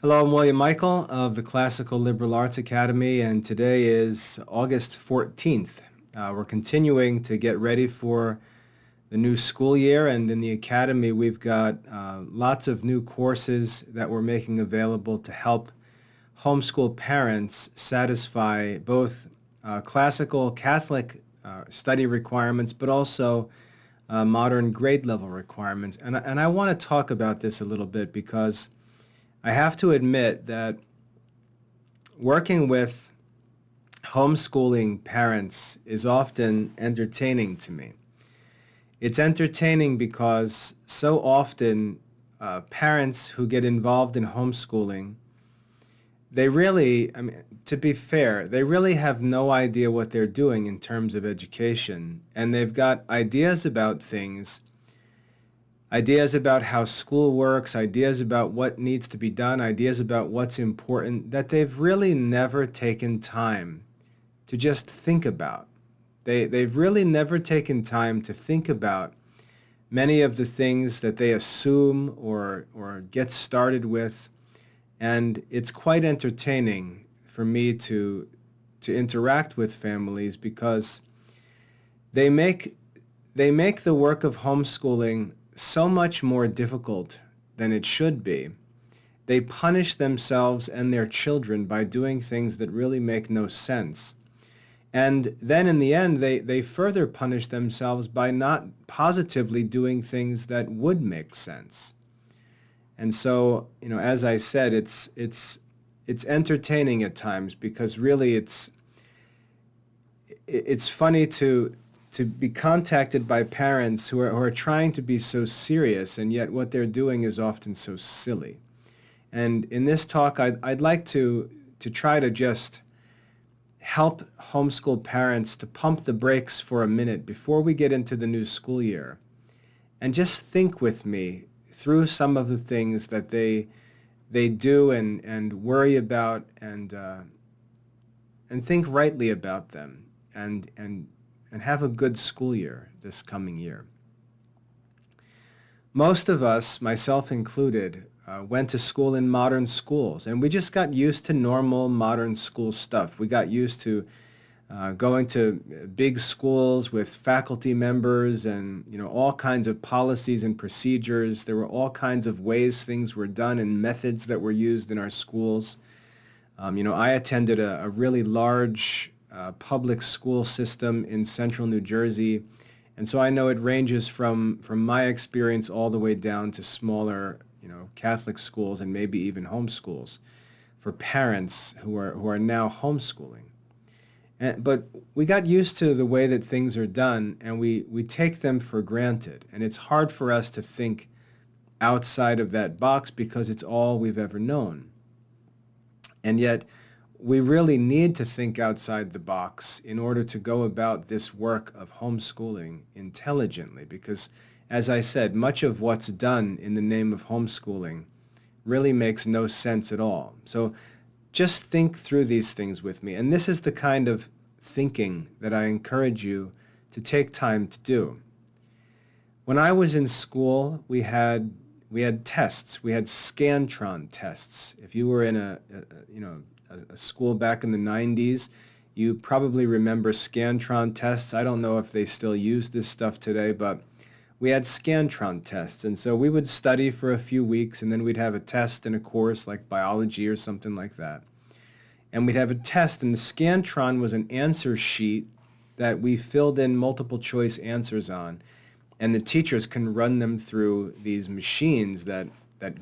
Hello, I'm William Michael of the Classical Liberal Arts Academy, and today is August 14th. We're continuing to get ready for the new school year, and in the Academy we've got lots of new courses that we're making available to help homeschool parents satisfy both classical Catholic study requirements, but also modern grade level requirements. And I want to talk about this a little bit because I have to admit that working with homeschooling parents is often entertaining to me. It's entertaining because so often parents who get involved in homeschooling, they really, to be fair, they really have no idea what they're doing in terms of education, and they've got ideas about things, ideas about how school works, ideas about what needs to be done, ideas about what's important that they've really never taken time to just think about. They've really never taken time to think about many of the things that they assume or get started with, and it's quite entertaining for me to interact with families because they make the work of homeschooling so much more difficult than it should be. They punish themselves and their children by doing things that really make no sense. And then in the end, they further punish themselves by not positively doing things that would make sense. And so, as I said, it's entertaining at times because really it's funny to be contacted by parents who are trying to be so serious, and yet what they're doing is often so silly. And in this talk, I'd like to try to just help homeschool parents to pump the brakes for a minute before we get into the new school year, and just think with me through some of the things that they do and worry about and think rightly about them and have a good school year this coming year. Most of us, myself included, went to school in modern schools, and we just got used to normal modern school stuff. We got used to going to big schools with faculty members and all kinds of policies and procedures. There were all kinds of ways things were done and methods that were used in our schools. I attended a really large public school system in central New Jersey, and so I know it ranges from my experience all the way down to smaller Catholic schools and maybe even homeschools for parents who are now homeschooling. But we got used to the way that things are done, and we take them for granted, and it's hard for us to think outside of that box because it's all we've ever known. And yet we really need to think outside the box in order to go about this work of homeschooling intelligently, because as I said, much of what's done in the name of homeschooling really makes no sense at all. So just think through these things with me. And this is the kind of thinking that I encourage you to take time to do. When I was in school, we had tests. We had Scantron tests. If you were in a school back in the 90s, you probably remember Scantron tests. I don't know if they still use this stuff today, but we had Scantron tests, and so we would study for a few weeks, and then we'd have a test in a course like biology or something like that. And we'd have a test, and the Scantron was an answer sheet that we filled in multiple choice answers on, and the teachers can run them through these machines that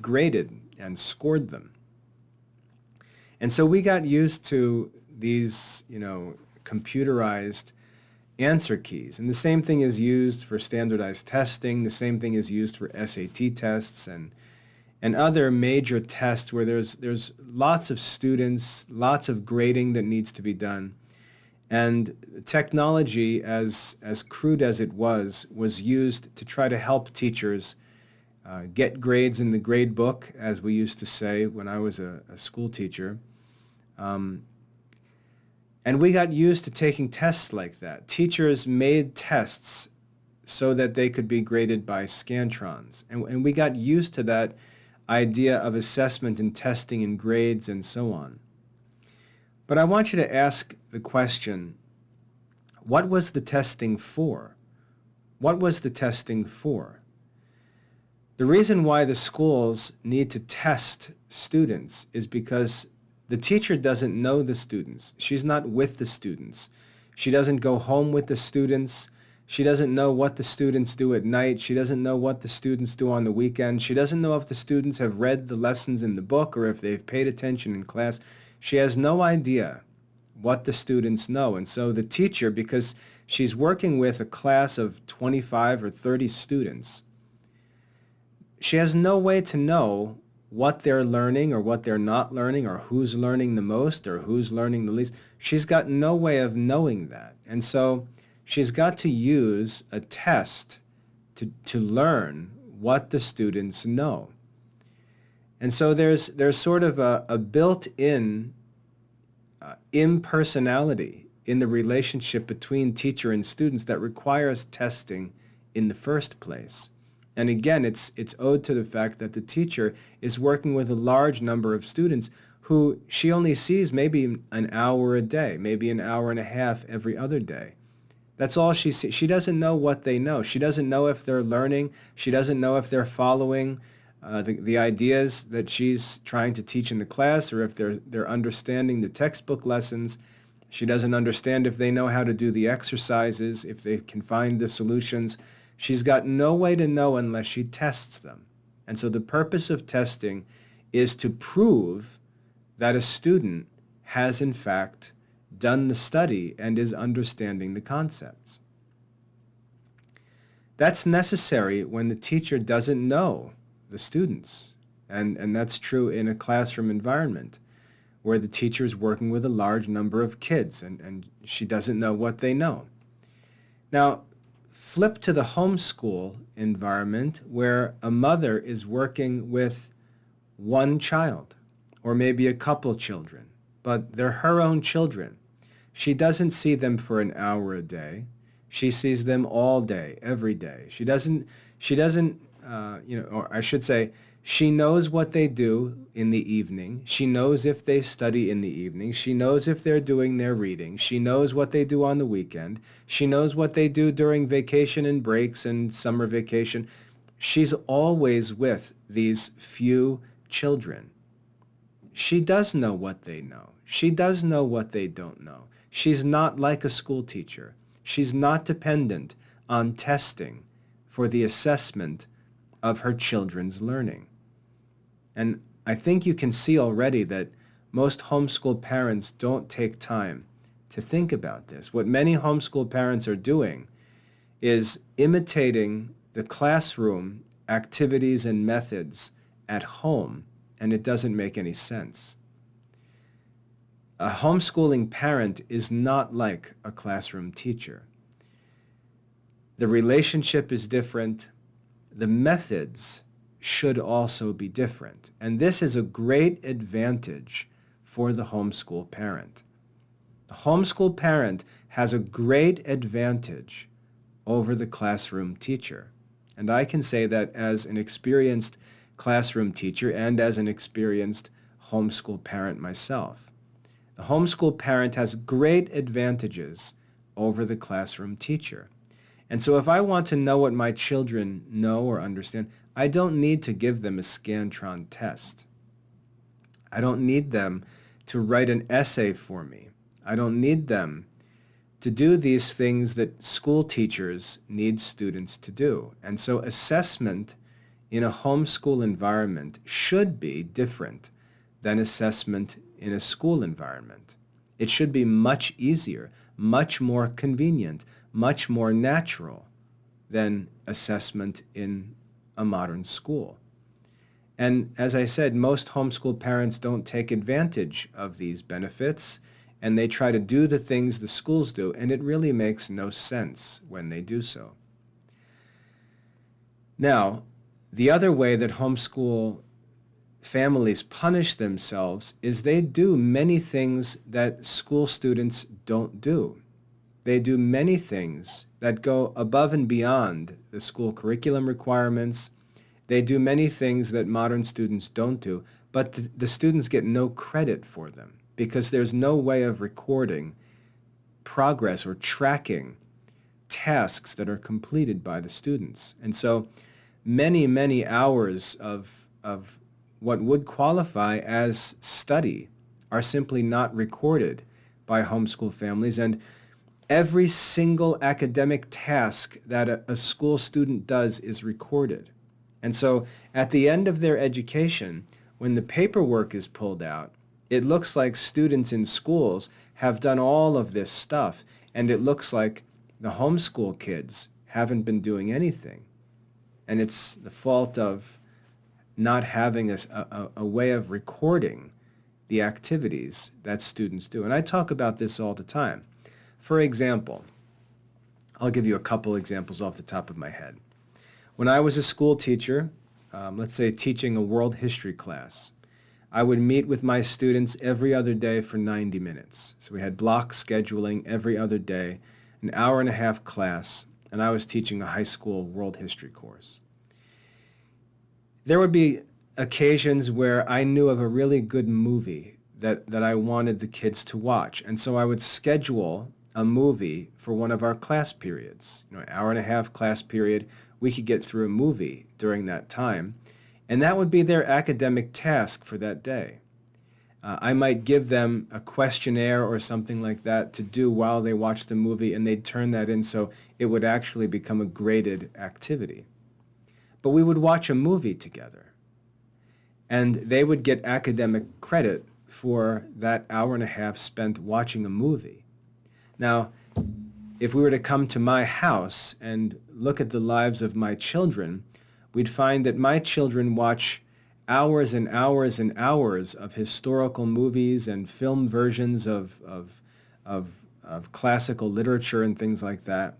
graded and scored them. And so we got used to these, computerized answer keys. And the same thing is used for standardized testing. The same thing is used for SAT tests and other major tests where there's lots of students, lots of grading that needs to be done. And technology, as crude as it was used to try to help teachers get grades in the grade book, as we used to say when I was a school teacher. And we got used to taking tests like that. Teachers made tests so that they could be graded by Scantrons. And we got used to that idea of assessment and testing and grades and so on. But I want you to ask the question, what was the testing for? What was the testing for? The reason why the schools need to test students is because the teacher doesn't know the students. She's not with the students. She doesn't go home with the students. She doesn't know what the students do at night. She doesn't know what the students do on the weekend. She doesn't know if the students have read the lessons in the book or if they've paid attention in class. She has no idea what the students know. And so the teacher, because she's working with a class of 25 or 30 students, she has no way to know what they're learning or what they're not learning or who's learning the most or who's learning the least. She's got no way of knowing that. And so she's got to use a test to learn what the students know. And so there's sort of a built-in impersonality in the relationship between teacher and students that requires testing in the first place. And again, it's owed to the fact that the teacher is working with a large number of students who she only sees maybe an hour a day, maybe an hour and a half every other day. That's all she sees. She doesn't know what they know. She doesn't know if they're learning. She doesn't know if they're following the ideas that she's trying to teach in the class or if they're understanding the textbook lessons. She doesn't understand if they know how to do the exercises, if they can find the solutions. She's got no way to know unless she tests them. And so the purpose of testing is to prove that a student has in fact done the study and is understanding the concepts. That's necessary when the teacher doesn't know the students. And that's true in a classroom environment where the teacher is working with a large number of kids and she doesn't know what they know. Now, flip to the homeschool environment where a mother is working with one child or maybe a couple children, but they're her own children. She doesn't see them for an hour a day. She sees them all day, every day. She doesn't, or I should say, she knows what they do in the evening. She knows if they study in the evening. She knows if they're doing their reading. She knows what they do on the weekend. She knows what they do during vacation and breaks and summer vacation. She's always with these few children. She does know what they know. She does know what they don't know. She's not like a school teacher. She's not dependent on testing for the assessment of her children's learning. And I think you can see already that most homeschool parents don't take time to think about this. What many homeschool parents are doing is imitating the classroom activities and methods at home, and it doesn't make any sense. A homeschooling parent is not like a classroom teacher. The relationship is different. The methods should also be different. And this is a great advantage for the homeschool parent. The homeschool parent has a great advantage over the classroom teacher. And I can say that as an experienced classroom teacher and as an experienced homeschool parent myself. The homeschool parent has great advantages over the classroom teacher. And so if I want to know what my children know or understand, I don't need to give them a Scantron test. I don't need them to write an essay for me. I don't need them to do these things that school teachers need students to do. And so assessment in a homeschool environment should be different than assessment in a school environment. It should be much easier, much more convenient, much more natural than assessment in a modern school. And as I said, most homeschool parents don't take advantage of these benefits, and they try to do the things the schools do, and it really makes no sense when they do so. Now, the other way that homeschool families punish themselves is they do many things that school students don't do. They do many things that go above and beyond the school curriculum requirements. They do many things that modern students don't do, but the students get no credit for them because there's no way of recording progress or tracking tasks that are completed by the students. And so many, many hours of what would qualify as study are simply not recorded by homeschool families. And every single academic task that a school student does is recorded. And so at the end of their education, when the paperwork is pulled out, it looks like students in schools have done all of this stuff, and it looks like the homeschool kids haven't been doing anything. And it's the fault of not having a way of recording the activities that students do. And I talk about this all the time. For example, I'll give you a couple examples off the top of my head. When I was a school teacher, let's say teaching a world history class, I would meet with my students every other day for 90 minutes. So we had block scheduling every other day, an hour and a half class, and I was teaching a high school world history course. There would be occasions where I knew of a really good movie that I wanted the kids to watch, and so I would schedule a movie for one of our class periods. An hour and a half class period, we could get through a movie during that time, and that would be their academic task for that day. I might give them a questionnaire or something like that to do while they watch the movie, and they'd turn that in so it would actually become a graded activity. But we would watch a movie together, and they would get academic credit for that hour and a half spent watching a movie. Now, if we were to come to my house and look at the lives of my children, we'd find that my children watch hours and hours and hours of historical movies and film versions of classical literature and things like that.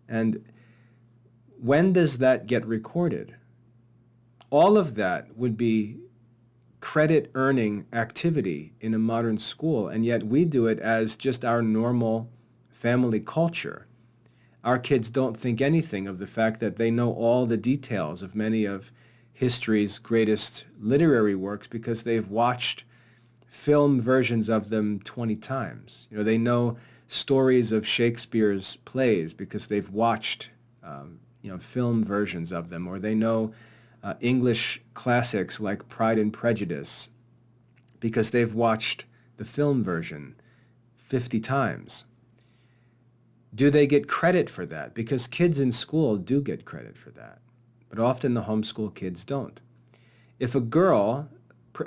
And when does that get recorded? All of that would be credit-earning activity in a modern school, and yet we do it as just our normal family culture. Our kids don't think anything of the fact that they know all the details of many of history's greatest literary works because they've watched film versions of them 20 times. They know stories of Shakespeare's plays because they've watched film versions of them, or they know English classics like Pride and Prejudice because they've watched the film version 50 times. Do they get credit for that? Because kids in school do get credit for that, but often the homeschool kids don't. If a girl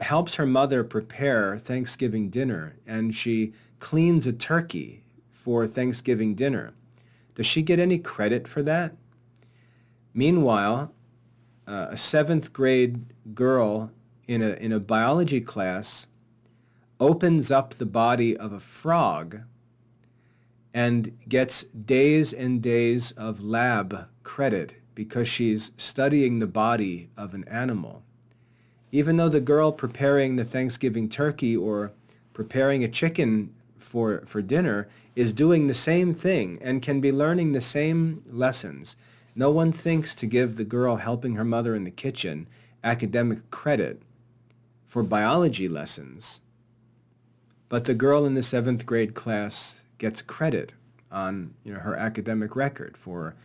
helps her mother prepare Thanksgiving dinner and she cleans a turkey for Thanksgiving dinner, does she get any credit for that? Meanwhile, a seventh grade girl in a biology class opens up the body of a frog and gets days and days of lab credit because she's studying the body of an animal. Even though the girl preparing the Thanksgiving turkey or preparing a chicken for dinner is doing the same thing and can be learning the same lessons, no one thinks to give the girl helping her mother in the kitchen academic credit for biology lessons. But the girl in the seventh grade class gets credit on her academic record for,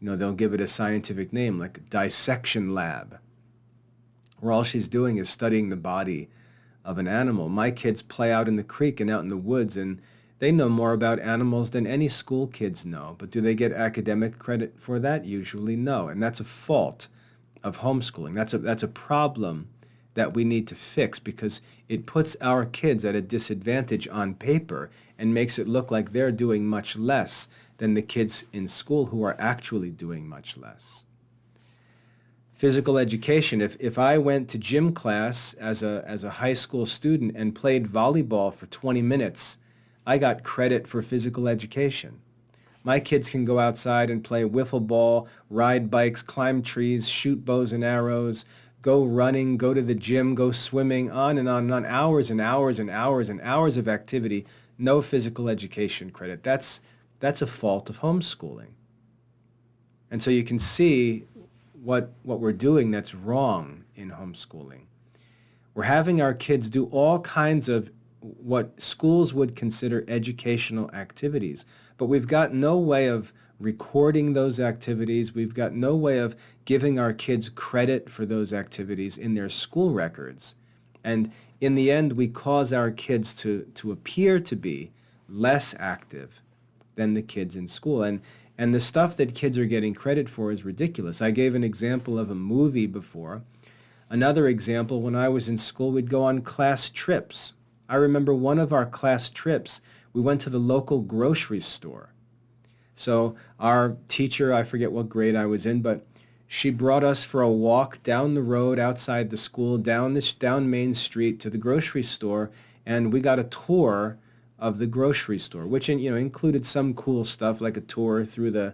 they'll give it a scientific name like dissection lab, where all she's doing is studying the body of an animal. My kids play out in the creek and out in the woods, and they know more about animals than any school kids know. But do they get academic credit for that? Usually no. And that's a fault of homeschooling. That's a problem that we need to fix because it puts our kids at a disadvantage on paper and makes it look like they're doing much less than the kids in school who are actually doing much less. Physical education. If I went to gym class as a high school student and played volleyball for 20 minutes, I got credit for physical education. My kids can go outside and play wiffle ball, ride bikes, climb trees, shoot bows and arrows, go running, go to the gym, go swimming, on and on, hours and hours and hours and hours of activity, no physical education credit. That's a fault of homeschooling. And so you can see what we're doing that's wrong in homeschooling. We're having our kids do all kinds of what schools would consider educational activities, but we've got no way of recording those activities. We've got no way of giving our kids credit for those activities in their school records. And in the end, we cause our kids to appear to be less active than the kids in school. And the stuff that kids are getting credit for is ridiculous. I gave an example of a movie before. Another example, when I was in school, we'd go on class trips. I remember one of our class trips, we went to the local grocery store. So our teacher, I forget what grade I was in, but she brought us for a walk down the road outside the school, down Main Street to the grocery store, and we got a tour of the grocery store, which included some cool stuff like a tour through the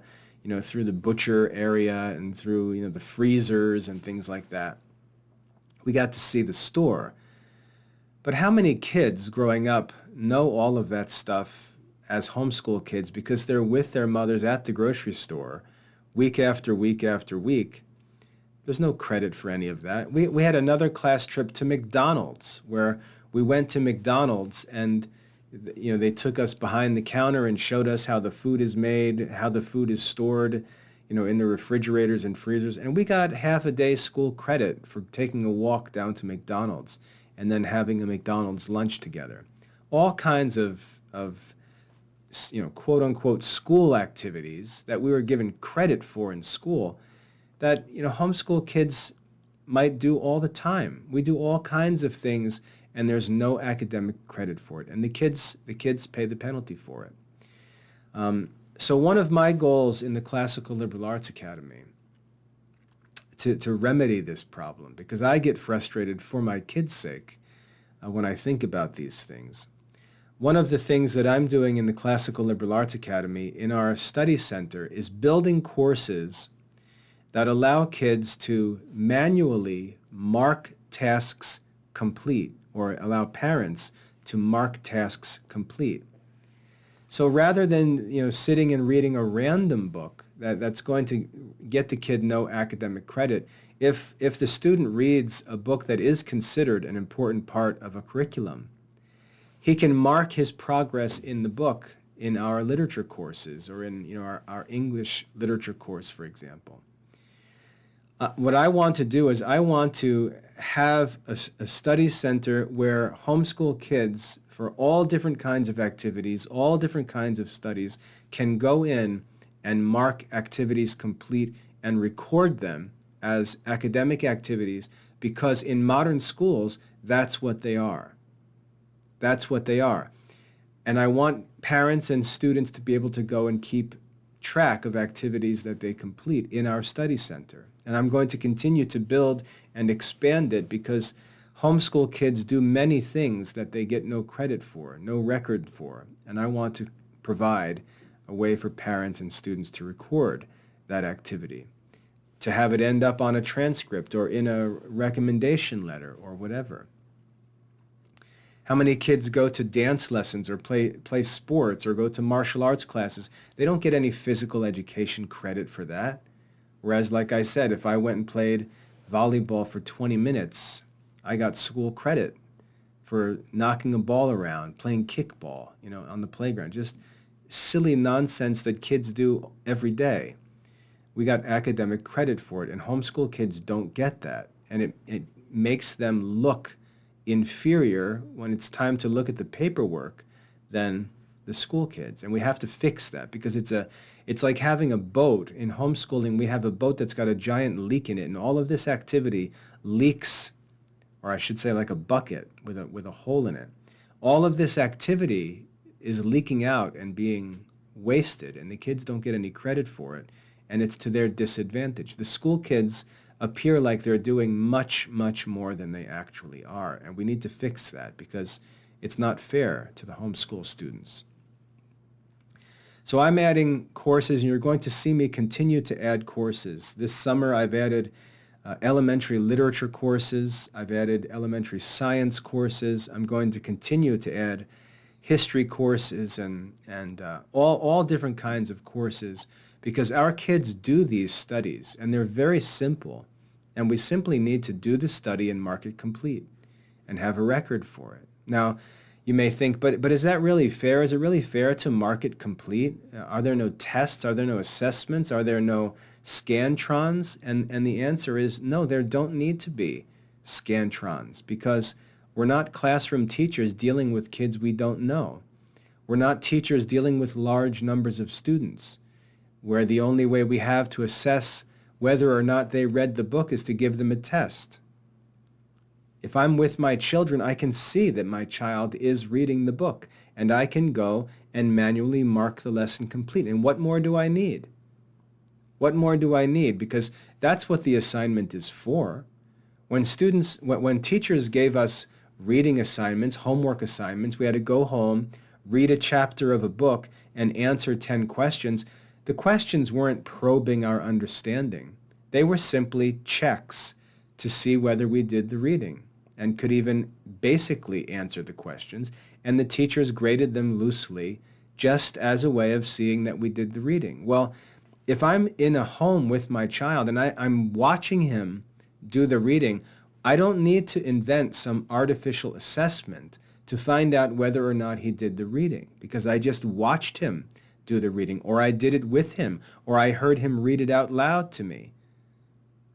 butcher area and through the freezers and things like that. We got to see the store. But how many kids growing up know all of that stuff as homeschool kids because they're with their mothers at the grocery store week after week after week? There's no credit for any of that. We had another class trip to McDonald's where we went to McDonald's and they took us behind the counter and showed us how the food is made, how the food is stored, in the refrigerators and freezers. And we got half a day school credit for taking a walk down to McDonald's and then having a McDonald's lunch together. All kinds of quote unquote school activities that we were given credit for in school that, homeschool kids might do all the time. We do all kinds of things and there's no academic credit for it. And the kids pay the penalty for it. So one of my goals in the Classical Liberal Arts Academy to remedy this problem, because I get frustrated for my kids' sake when I think about these things. One of the things that I'm doing in the Classical Liberal Arts Academy in our study center is building courses that allow kids to manually mark tasks complete, or allow parents to mark tasks complete. So rather than sitting and reading a random book that's going to get the kid no academic credit, if the student reads a book that is considered an important part of a curriculum, he can mark his progress in the book in our literature courses or in our English literature course, for example. What I want to do is I want to have a study center where homeschool kids for all different kinds of activities, all different kinds of studies, can go in and mark activities complete and record them as academic activities, because in modern schools, that's what they are. That's what they are. And I want parents and students to be able to go and keep track of activities that they complete in our study center. And I'm going to continue to build and expand it because homeschool kids do many things that they get no credit for, no record for. And I want to provide a way for parents and students to record that activity, to have it end up on a transcript or in a recommendation letter or whatever. How many kids go to dance lessons or play sports or go to martial arts classes? They don't get any physical education credit for that. Whereas, like I said, if I went and played volleyball for 20 minutes, I got school credit for knocking a ball around, playing kickball, on the playground. Just silly nonsense that kids do every day. We got academic credit for it, and homeschool kids don't get that. And it makes them look inferior when it's time to look at the paperwork than the school kids. And we have to fix that because it's like having a boat. In homeschooling, we have a boat that's got a giant leak in it, and all of this activity leaks, or I should say like a bucket with a hole in it. All of this activity is leaking out and being wasted, and the kids don't get any credit for it, and it's to their disadvantage. The school kids appear like they're doing much, much more than they actually are, and we need to fix that because it's not fair to the homeschool students. So I'm adding courses, and you're going to see me continue to add courses. This summer I've added elementary literature courses. I've added elementary science courses. I'm going to continue to add history courses and all different kinds of courses because our kids do these studies, and they're very simple, and we simply need to do the study and mark it complete and have a record for it. Now, you may think, but is that really fair? Is it really fair to mark it complete? Are there no tests? Are there no assessments? Are there no Scantrons? And the answer is no, there don't need to be Scantrons, because we're not classroom teachers dealing with kids we don't know. We're not teachers dealing with large numbers of students, where the only way we have to assess whether or not they read the book is to give them a test. If I'm with my children, I can see that my child is reading the book, and I can go and manually mark the lesson complete. And what more do I need? What more do I need? Because that's what the assignment is for. When teachers gave us reading assignments, homework assignments, we had to go home, read a chapter of a book, and answer 10 questions. The questions weren't probing our understanding. They were simply checks to see whether we did the reading and could even basically answer the questions, and the teachers graded them loosely just as a way of seeing that we did the reading. Well, if I'm in a home with my child and I'm watching him do the reading, I don't need to invent some artificial assessment to find out whether or not he did the reading, because I just watched him do the reading, or I did it with him, or I heard him read it out loud to me.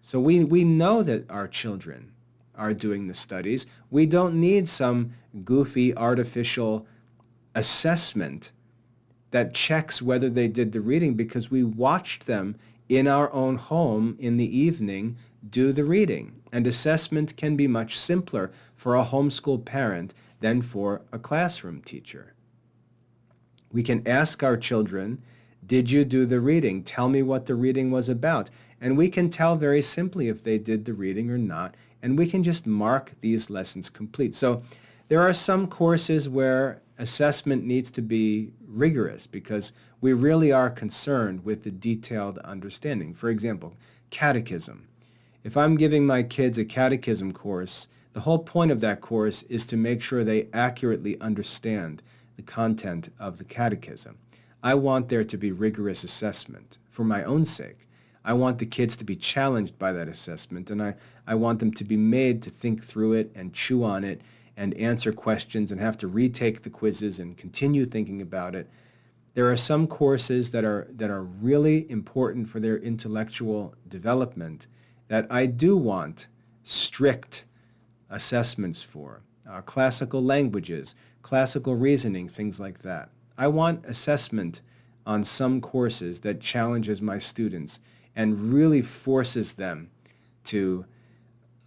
So we know that our children are doing the studies. We don't need some goofy artificial assessment that checks whether they did the reading, because we watched them in our own home in the evening do the reading. And assessment can be much simpler for a homeschool parent than for a classroom teacher. We can ask our children, did you do the reading? Tell me what the reading was about. And we can tell very simply if they did the reading or not, and we can just mark these lessons complete. So there are some courses where assessment needs to be rigorous because we really are concerned with the detailed understanding. For example, catechism. If I'm giving my kids a catechism course, the whole point of that course is to make sure they accurately understand the content of the catechism. I want there to be rigorous assessment for my own sake. I want the kids to be challenged by that assessment, and I want them to be made to think through it and chew on it and answer questions and have to retake the quizzes and continue thinking about it. There are some courses that are really important for their intellectual development that I do want strict assessments for. Classical languages, classical reasoning, things like that. I want assessment on some courses that challenges my students and really forces them to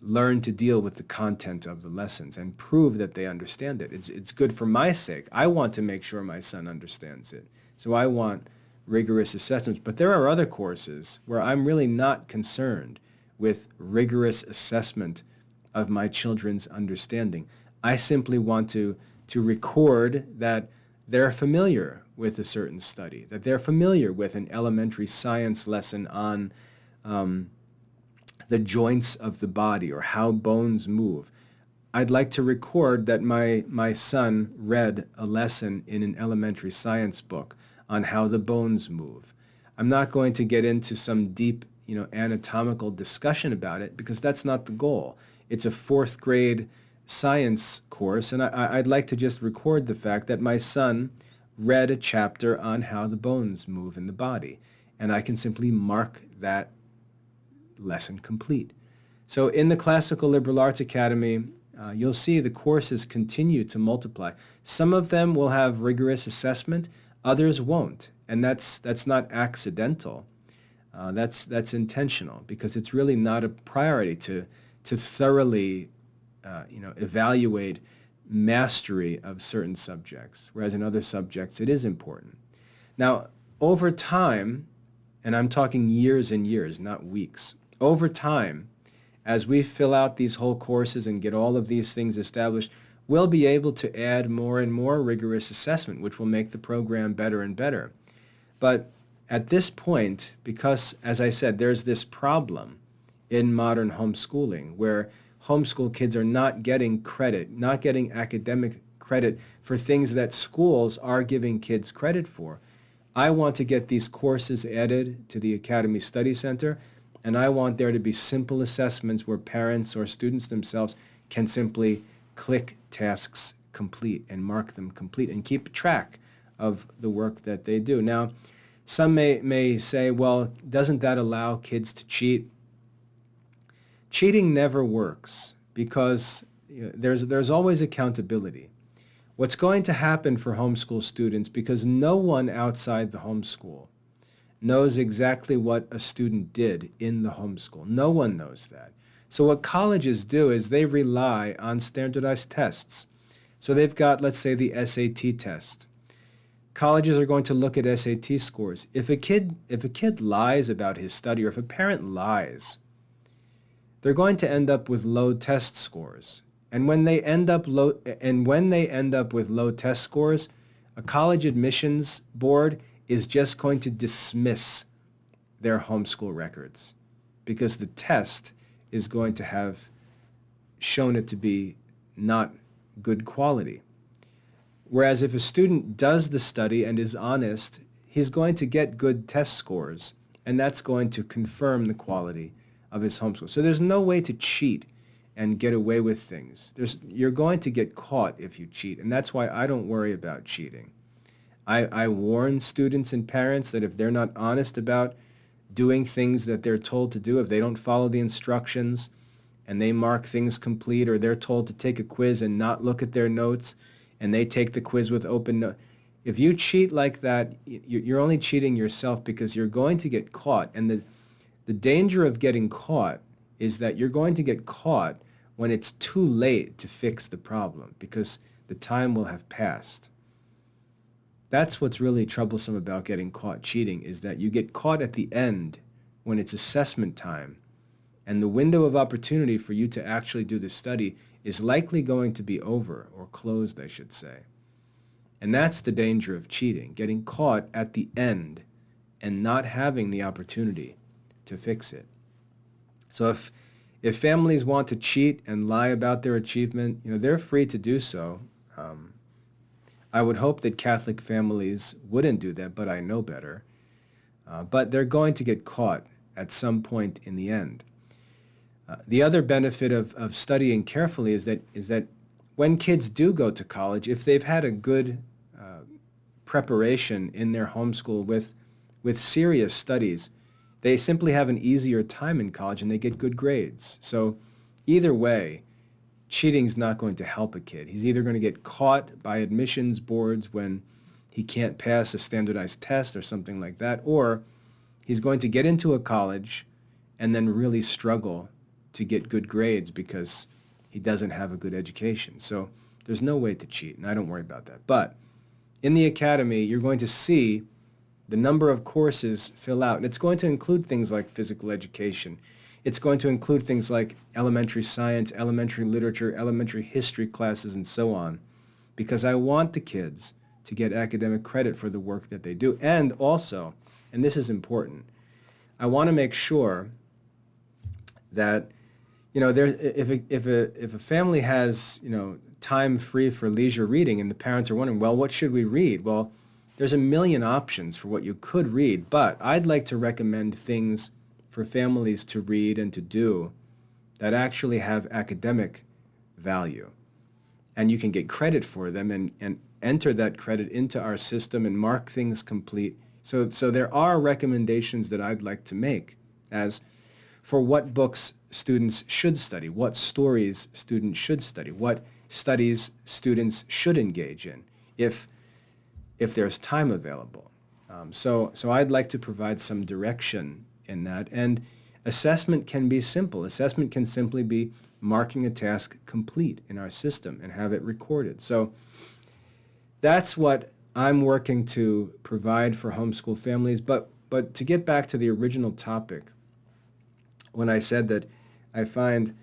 learn to deal with the content of the lessons and prove that they understand it. It's good for my sake. I want to make sure my son understands it. So I want rigorous assessments. But there are other courses where I'm really not concerned with rigorous assessment of my children's understanding. I simply want to record that they're familiar with a certain study, that they're familiar with an elementary science lesson on the joints of the body or how bones move. I'd like to record that my son read a lesson in an elementary science book on how the bones move. I'm not going to get into some deep, anatomical discussion about it because that's not the goal. It's a fourth grade science course, and I'd like to just record the fact that my son read a chapter on how the bones move in the body, and I can simply mark that lesson complete. So in the Classical Liberal Arts Academy, you'll see the courses continue to multiply. Some of them will have rigorous assessment, others won't, and that's not accidental. That's intentional because it's really not a priority to thoroughly evaluate mastery of certain subjects, whereas in other subjects it is important. Now, over time, and I'm talking years and years, not weeks, over time, as we fill out these whole courses and get all of these things established, we'll be able to add more and more rigorous assessment, which will make the program better and better. But at this point, because, as I said, there's this problem in modern homeschooling where homeschool kids are not getting credit, not getting academic credit for things that schools are giving kids credit for, I want to get these courses added to the Academy Study Center, and I want there to be simple assessments where parents or students themselves can simply click tasks complete and mark them complete and keep track of the work that they do. Now, some may say, well, doesn't that allow kids to cheat? Cheating never works because there's always accountability. What's going to happen for homeschool students, because no one outside the homeschool knows exactly what a student did in the homeschool. No one knows that. So what colleges do is they rely on standardized tests. So they've got, let's say, the SAT test. Colleges are going to look at SAT scores. If a kid lies about his study, or if a parent lies, they're going to end up with low test scores. And when they end up with low test scores, a college admissions board is just going to dismiss their homeschool records because the test is going to have shown it to be not good quality. Whereas if a student does the study and is honest, he's going to get good test scores, and that's going to confirm the quality of his homeschool. So there's no way to cheat and get away with things. You're going to get caught if you cheat, and that's why I don't worry about cheating. I warn students and parents that if they're not honest about doing things that they're told to do, if they don't follow the instructions and they mark things complete, or they're told to take a quiz and not look at their notes and they take the quiz with open notes, if you cheat like that, you're only cheating yourself because you're going to get caught. And the danger of getting caught is that you're going to get caught when it's too late to fix the problem because the time will have passed. That's what's really troublesome about getting caught cheating, is that you get caught at the end when it's assessment time, and the window of opportunity for you to actually do the study is likely going to be over, or closed, I should say. And that's the danger of cheating, getting caught at the end and not having the opportunity to fix it. So if families want to cheat and lie about their achievement, they're free to do so. I would hope that Catholic families wouldn't do that, but I know better. But they're going to get caught at some point in the end. The other benefit of studying carefully is that when kids do go to college, if they've had a good preparation in their homeschool with serious studies, they simply have an easier time in college and they get good grades. So either way, cheating's not going to help a kid. He's either going to get caught by admissions boards when he can't pass a standardized test or something like that, or he's going to get into a college and then really struggle to get good grades because he doesn't have a good education. So there's no way to cheat, and I don't worry about that. But in the academy, you're going to see the number of courses fill out, and it's going to include things like physical education. It's going to include things like elementary science, elementary literature, elementary history classes, and so on, because I want the kids to get academic credit for the work that they do. And also, and this is important, I want to make sure that if a family has time free for leisure reading, and the parents are wondering, well, what should we read? Well, there's a million options for what you could read, but I'd like to recommend things for families to read and to do that actually have academic value, and you can get credit for them and enter that credit into our system and mark things complete. So there are recommendations that I'd like to make as for what books students should study, what stories students should study, what studies students should engage in if there's time available. So I'd like to provide some direction in that. And assessment can be simple. Assessment can simply be marking a task complete in our system and have it recorded. So that's what I'm working to provide for homeschool families. But to get back to the original topic, when I said that I find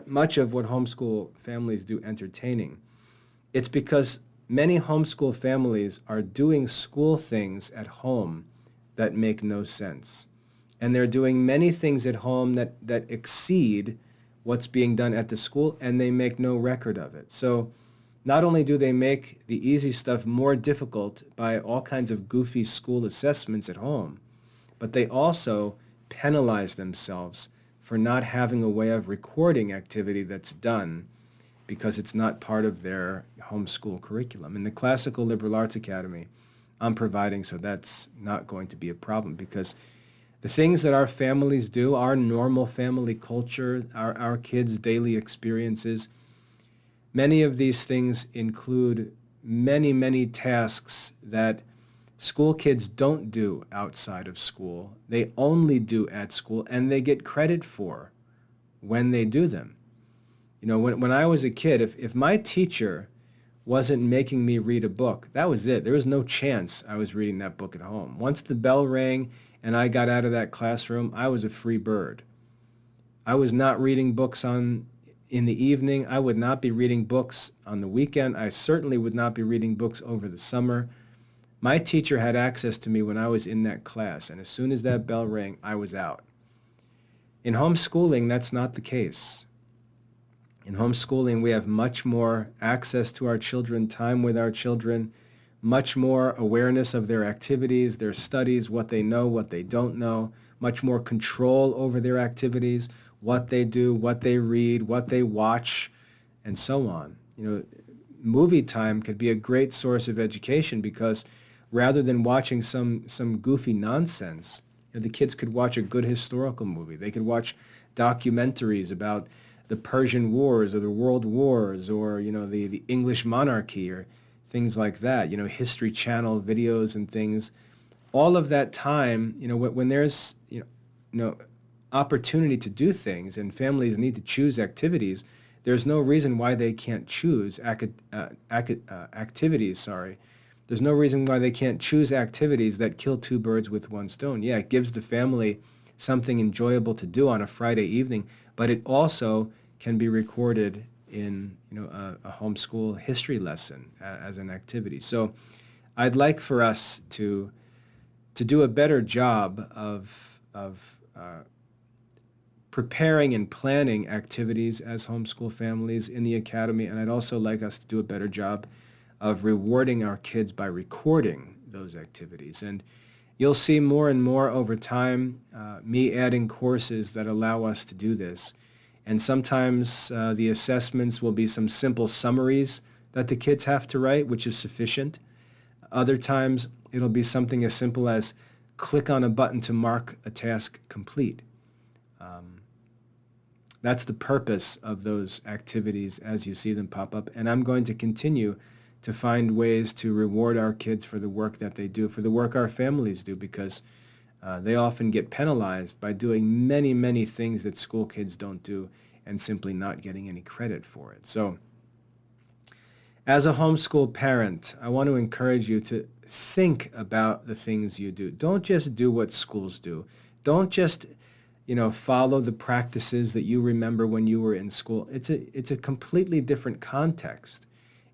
much of what homeschool families do entertaining, it's because many homeschool families are doing school things at home that make no sense. And they're doing many things at home that exceed what's being done at the school, and they make no record of it. So Not only do they make the easy stuff more difficult by all kinds of goofy school assessments at home, but they also penalize themselves for not having a way of recording activity that's done because it's not part of their homeschool curriculum. In the Classical Liberal Arts Academy, I'm providing so that's not going to be a problem, because the things that our families do, our normal family culture, our kids' daily experiences, many of these things include many, many tasks that school kids don't do outside of school. They only do at school, and they get credit for when they do them. You know, when I was a kid, if my teacher wasn't making me read a book, that was it. There was no chance I was reading that book at home. Once the bell rang and I got out of that classroom, I was a free bird. I was not reading books in the evening. I would not be reading books on the weekend. I certainly would not be reading books over the summer. My teacher had access to me when I was in that class, and as soon as that bell rang, I was out. In homeschooling, that's not the case. In homeschooling, we have much more access to our children, time with our children, much more awareness of their activities, their studies, what they know, what they don't know, much more control over their activities, what they do, what they read, what they watch, and so on. You know, movie time could be a great source of education, because rather than watching some goofy nonsense, you know, the kids could watch a good historical movie. They could watch documentaries about the Persian Wars or the World Wars, or, you know, the English monarchy, or things like that. You know, History Channel videos and things. All of that time, you know, when there's opportunity to do things and families need to choose activities, there's no reason why they can't choose activities. There's no reason why they can't choose activities that kill two birds with one stone. Yeah, it gives the family something enjoyable to do on a Friday evening, but it also can be recorded in, you know, a homeschool history lesson as an activity. So I'd like for us to do a better job of preparing and planning activities as homeschool families in the academy, and I'd also like us to do a better job of rewarding our kids by recording those activities. And you'll see more and more over time me adding courses that allow us to do this. And sometimes the assessments will be some simple summaries that the kids have to write, which is sufficient. Other times it'll be something as simple as click on a button to mark a task complete. That's the purpose of those activities as you see them pop up. And I'm going to continue to find ways to reward our kids for the work that they do, for the work our families do, because they often get penalized by doing many, many things that school kids don't do and simply not getting any credit for it. So as a homeschool parent, I want to encourage you to think about the things you do. Don't just do what schools do. Don't just, you know, follow the practices that you remember when you were in school. It's a completely different context.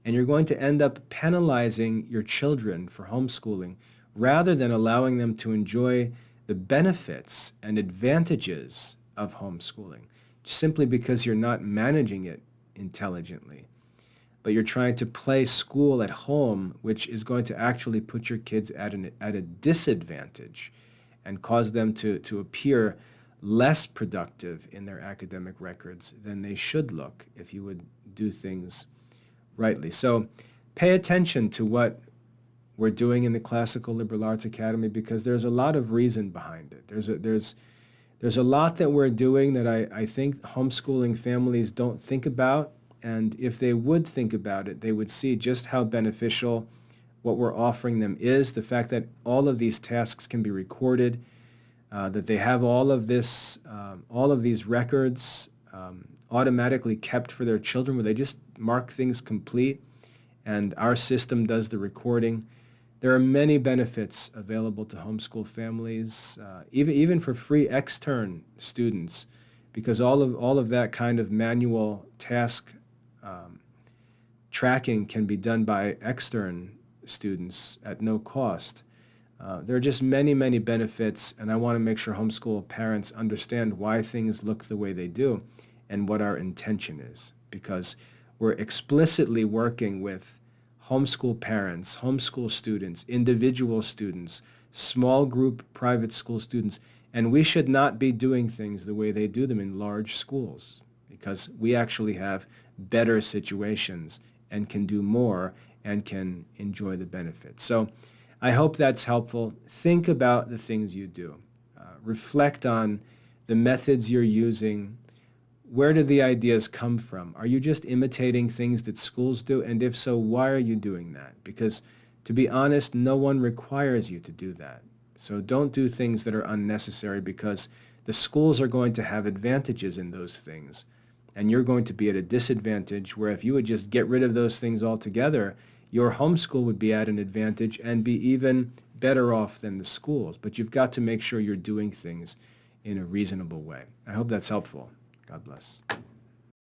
And you're going to end up penalizing your children for homeschooling rather than allowing them to enjoy the benefits and advantages of homeschooling, simply because you're not managing it intelligently. But you're trying to play school at home, which is going to actually put your kids at a disadvantage and cause them to appear less productive in their academic records than they should look if you would do things rightly. So pay attention to what we're doing in the Classical Liberal Arts Academy, because there's a lot of reason behind it. There's a lot that we're doing that I think homeschooling families don't think about, and if they would think about it, they would see just how beneficial what we're offering them is. The fact that all of these tasks can be recorded, that they have all of these records automatically kept for their children, where they just mark things complete, and our system does the recording. There are many benefits available to homeschool families, even for free extern students, because all of that kind of manual task tracking can be done by extern students at no cost. There are just many, many benefits, and I want to make sure homeschool parents understand why things look the way they do and what our intention is, because we're explicitly working with homeschool parents, homeschool students, individual students, small group private school students, and we should not be doing things the way they do them in large schools because we actually have better situations and can do more and can enjoy the benefits. So I hope that's helpful. Think about the things you do. Reflect on the methods you're using. Where do the ideas come from? Are you just imitating things that schools do? And if so, why are you doing that? Because to be honest, no one requires you to do that. So don't do things that are unnecessary because the schools are going to have advantages in those things. And you're going to be at a disadvantage where if you would just get rid of those things altogether, your homeschool would be at an advantage and be even better off than the schools. But you've got to make sure you're doing things in a reasonable way. I hope that's helpful. God bless.